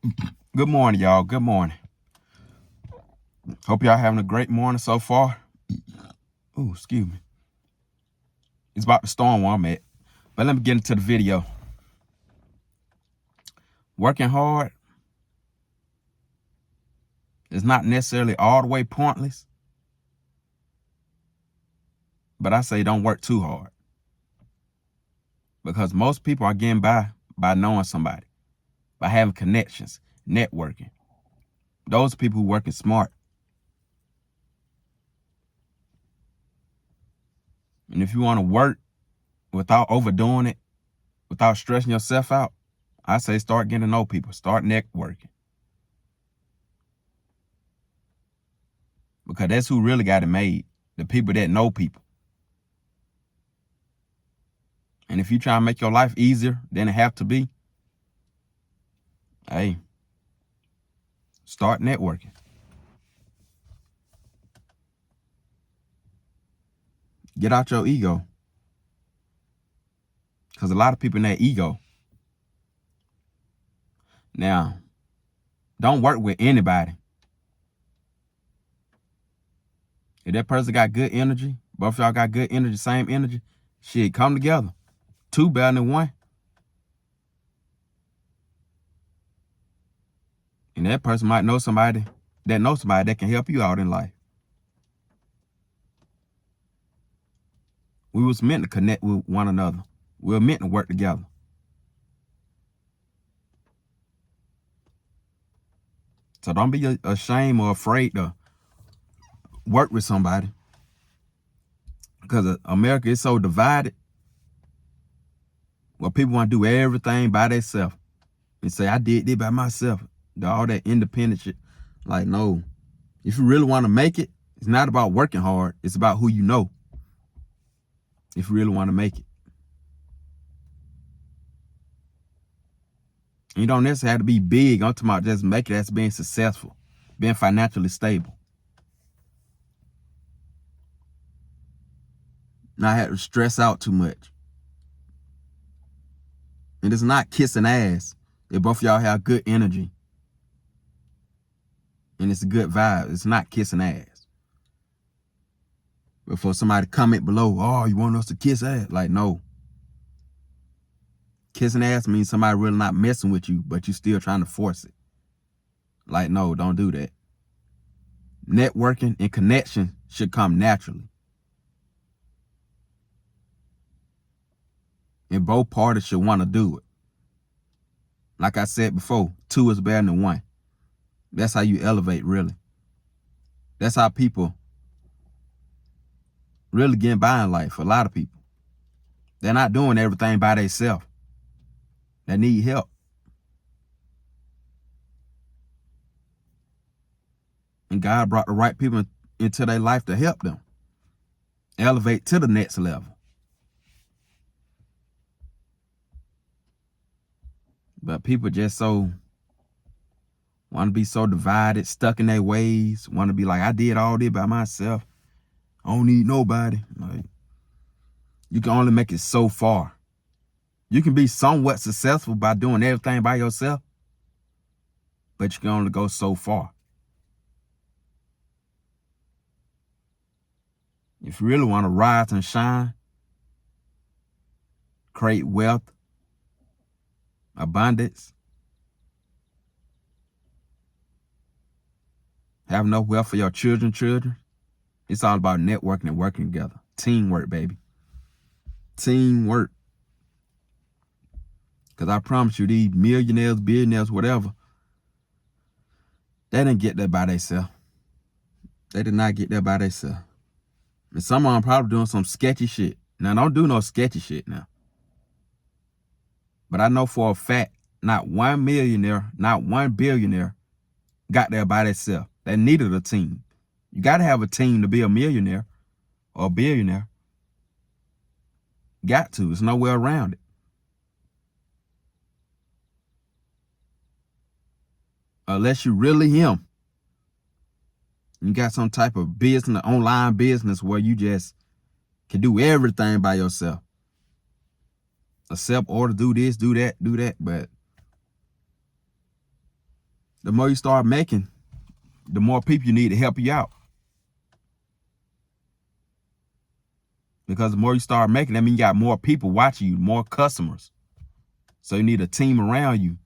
Good morning, y'all. Good morning. Hope y'all having a great morning so far. Ooh, excuse me. It's about to storm where I'm at. But let me get into the video. Working hard is not necessarily all the way pointless. But I say don't work too hard. Because most people are getting by knowing somebody, by having connections, networking. Those people who working smart. And if you want to work without overdoing it, without stressing yourself out, I say start getting to know people. Start networking. Because that's who really got it made. The people that know people. And if you try to make your life easier than it have to be, hey, start networking. Get out your ego. Because a lot of people in that ego. Now, don't work with anybody. If that person got good energy, both of y'all got good energy, same energy, shit, come together. Two better than one. And that person might know somebody that can help you out in life. We was meant to connect with one another. We were meant to work together. So don't be ashamed or afraid to work with somebody. Because America is so divided. Well, people want to do everything by themselves. And say, I did this by myself. All that independent shit. Like, no. If you really want to make it, it's not about working hard. It's about who you know. If you really want to make it. You don't necessarily have to be big. I'm talking about just make it as being successful. Being financially stable. Not have to stress out too much. And it's not kissing ass. If both of y'all have good energy. And it's a good vibe. It's not kissing ass. Before somebody comment below, oh, you want us to kiss ass? Like, no. Kissing ass means somebody really not messing with you, but you still trying to force it. Like, no, don't do that. Networking and connection should come naturally. And both parties should want to do it. Like I said before, two is better than one. That's how you elevate, really. That's how people really get by in life, a lot of people. They're not doing everything by themselves. They need help. And God brought the right people into their life to help them elevate to the next level. But people just want to be so divided, stuck in their ways, want to be like, I did all this by myself. I don't need nobody. Like, you can only make it so far. You can be somewhat successful by doing everything by yourself, but you can only go so far. If you really want to rise and shine, create wealth, abundance, have enough wealth for your children, it's all about networking and working together. Teamwork, baby. Teamwork. Because I promise you, these millionaires, billionaires, whatever, they didn't get there by themselves. They did not get there by themselves. And some of them probably doing some sketchy shit. Now, don't do no sketchy shit now. But I know for a fact, not one millionaire, not one billionaire got there by themselves. They needed a team. You got to have a team to be a millionaire or a billionaire. Got to. There's no way around it. Unless you really him. You got some type of business, online business where you just can do everything by yourself. Accept order, do this, do that. But The more you start making, the more people you need to help you out. Because the more you start making, that means you got more people watching you, more customers. So you need a team around you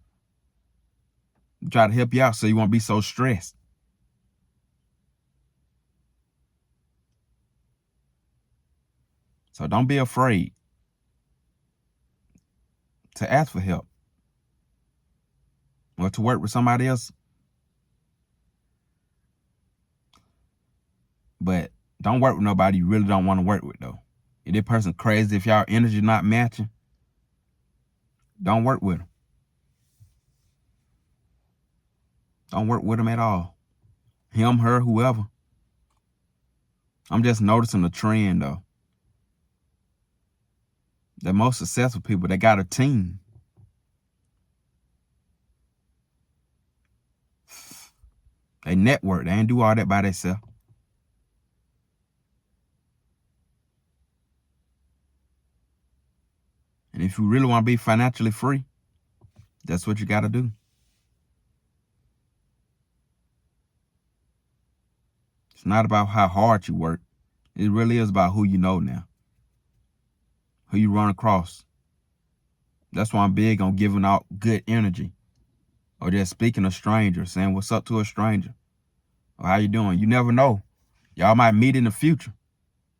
to try to help you out so you won't be so stressed. So don't be afraid to ask for help or to work with somebody else. But don't work with nobody you really don't want to work with, though. If this person crazy, if y'all energy not matching, don't work with them. Don't work with them at all. Him, her, whoever. I'm just noticing the trend, though. The most successful people, they got a team. They network. They ain't do all that by themselves. And if you really want to be financially free, that's what you got to do. It's not about how hard you work. It really is about who you know now, who you run across. That's why I'm big on giving out good energy or just speaking to strangers, saying what's up to a stranger or how you doing. You never know. Y'all might meet in the future.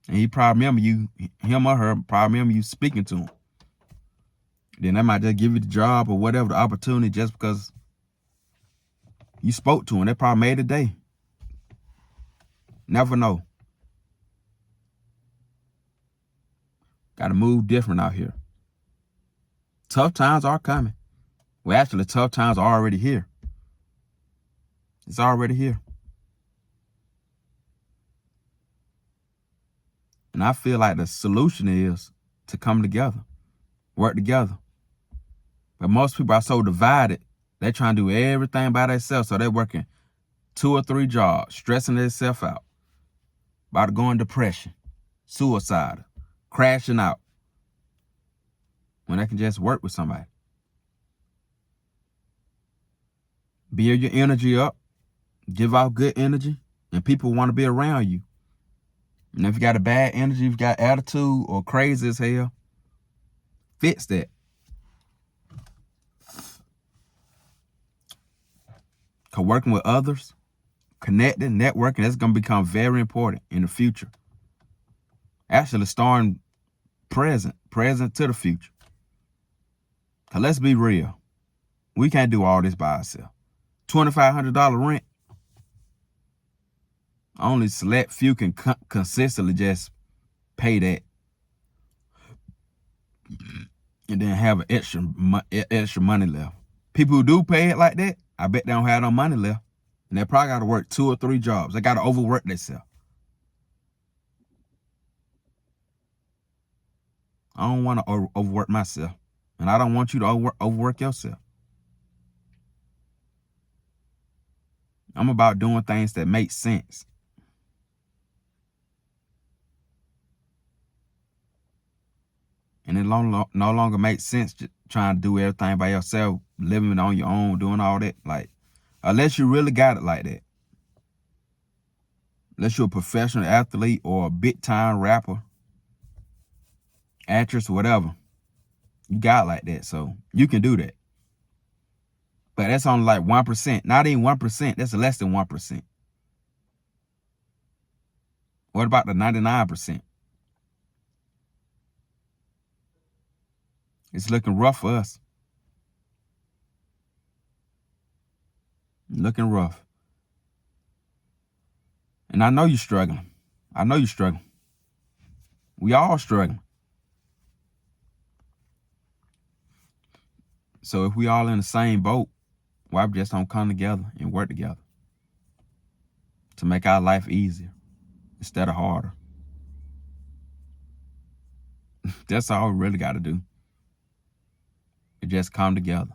And he probably remember you, him or her, probably remember you speaking to him. Then they might just give you the job or whatever, the opportunity just because you spoke to him. They probably made a day. Never know. Got to move different out here. Tough times are coming. Well, actually, tough times are already here. It's already here. And I feel like the solution is to come together, work together. But most people are so divided, they're trying to do everything by themselves. So they're working 2 or 3 jobs, stressing themselves out, about to go in depression, suicide, crashing out, when they can just work with somebody. Build your energy up, give out good energy, and people want to be around you. And if you got a bad energy, if you got attitude or crazy as hell, fix that. Because working with others, connecting, networking, that's going to become very important in the future. Actually, starting present to the future. Because let's be real. We can't do all this by ourselves. $2,500 rent. Only select few can consistently just pay that. And then have an extra money left. People who do pay it like that, I bet they don't have no money left. And they probably got to work 2 or 3 jobs. They got to overwork themselves. I don't want to overwork myself. And I don't want you to overwork yourself. I'm about doing things that make sense. And it no longer makes sense just trying to do everything by yourself, living on your own, doing all that. Like, unless you really got it like that. Unless you're a professional athlete or a big-time rapper, actress, whatever. You got it like that, so you can do that. But that's only like 1%. Not even 1%. That's less than 1%. What about the 99%? It's looking rough for us. Looking rough. And I know you're struggling. I know you're struggling. We all struggling. So if we all in the same boat, why we just don't come together and work together to make our life easier instead of harder? That's all we really got to do. It just come together.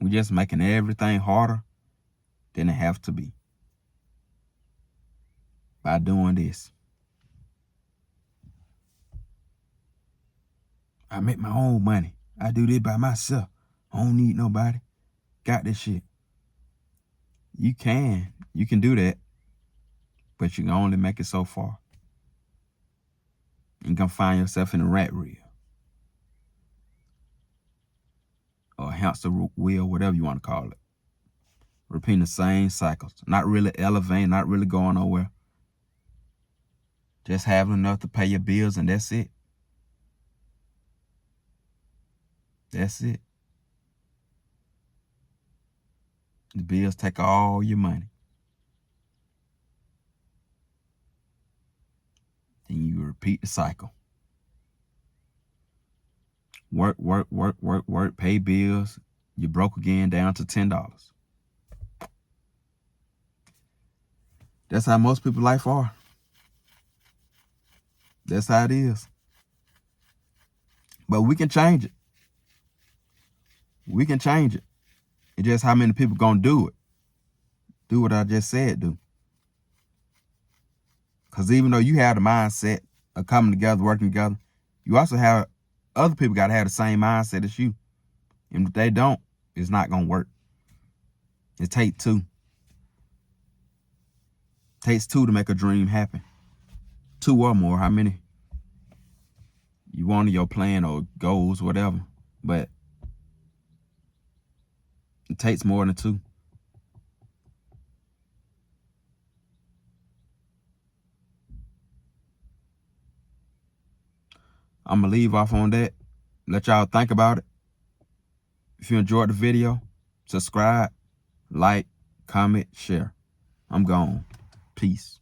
We just making everything harder than it have to be by doing this. I make my own money. I do this by myself. I don't need nobody. Got this shit. You can do that, but you can only make it so far. You're gonna find yourself in a rat reel or a hamster wheel, whatever you want to call it. Repeating the same cycles, not really elevating, not really going nowhere. Just having enough to pay your bills, and that's it. That's it. The bills take all your money. Then you repeat the cycle. Work, pay bills. You broke again, down to $10. That's how most people's life are. That's how it is. But we can change it. We can change it. It's just how many people gonna do it. Do what I just said do. Because even though you have the mindset of coming together, working together, you also have other people got to have the same mindset as you. And if they don't, it's not going to work. It takes two. It takes two to make a dream happen. Two or more, how many you want in your plan or goals, whatever. But it takes more than two. I'm going to leave off on that. Let y'all think about it. If you enjoyed the video, subscribe, like, comment, share. I'm gone. Peace.